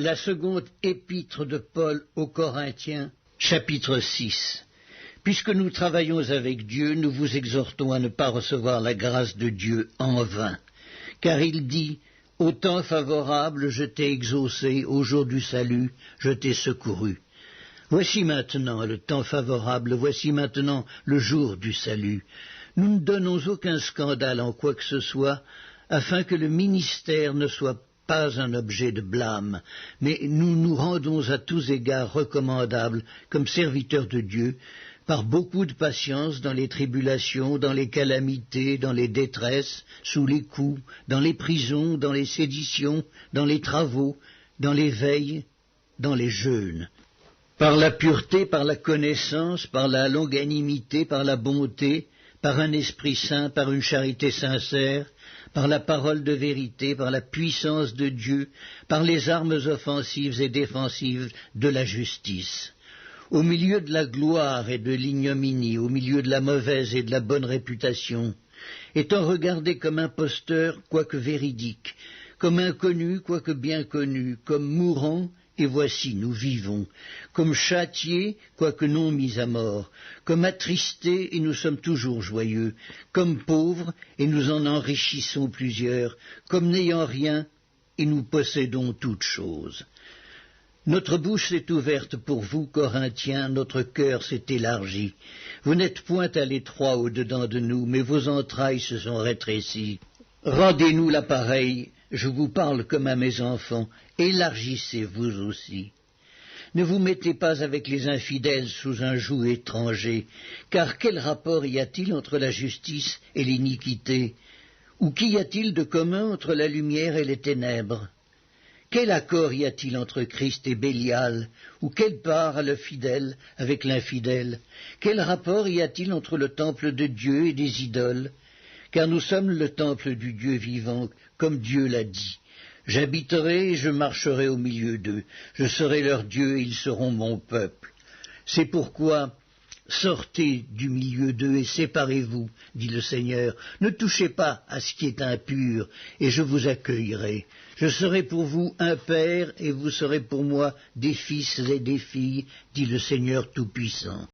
La seconde épître de Paul aux Corinthiens, chapitre 6. Puisque nous travaillons avec Dieu, nous vous exhortons à ne pas recevoir la grâce de Dieu en vain. Car il dit, « Au temps favorable, je t'ai exaucé, au jour du salut, je t'ai secouru. » Voici maintenant le temps favorable, voici maintenant le jour du salut. Nous ne donnons aucun scandale en quoi que ce soit, afin que le ministère ne soit pas un objet de blâme, mais nous nous rendons à tous égards recommandables comme serviteurs de Dieu, par beaucoup de patience dans les tribulations, dans les calamités, dans les détresses, sous les coups, dans les prisons, dans les séditions, dans les travaux, dans les veilles, dans les jeûnes. Par la pureté, par la connaissance, par la longanimité, par la bonté, par un esprit saint, par une charité sincère, par la parole de vérité, par la puissance de Dieu, par les armes offensives et défensives de la justice. Au milieu de la gloire et de l'ignominie, au milieu de la mauvaise et de la bonne réputation, étant regardé comme imposteur, quoique véridique, comme inconnu, quoique bien connu, comme mourant, et voici, nous vivons, comme châtiés, quoique non mis à mort, comme attristés, et nous sommes toujours joyeux, comme pauvres, et nous en enrichissons plusieurs, comme n'ayant rien, et nous possédons toutes choses. Notre bouche s'est ouverte pour vous, Corinthiens, notre cœur s'est élargi. Vous n'êtes point à l'étroit au-dedans de nous, mais vos entrailles se sont rétrécies. Rendez-nous l'appareil, je vous parle comme à mes enfants, élargissez vous aussi. Ne vous mettez pas avec les infidèles sous un joug étranger, car quel rapport y a-t-il entre la justice et l'iniquité? Ou qu'y a-t-il de commun entre la lumière et les ténèbres? Quel accord y a-t-il entre Christ et Bélial? Ou quelle part a le fidèle avec l'infidèle? Quel rapport y a-t-il entre le temple de Dieu et des idoles? Car nous sommes le temple du Dieu vivant, comme Dieu l'a dit. J'habiterai et je marcherai au milieu d'eux. Je serai leur Dieu et ils seront mon peuple. C'est pourquoi sortez du milieu d'eux et séparez-vous, dit le Seigneur. Ne touchez pas à ce qui est impur, et je vous accueillerai. Je serai pour vous un père, et vous serez pour moi des fils et des filles, dit le Seigneur Tout-Puissant.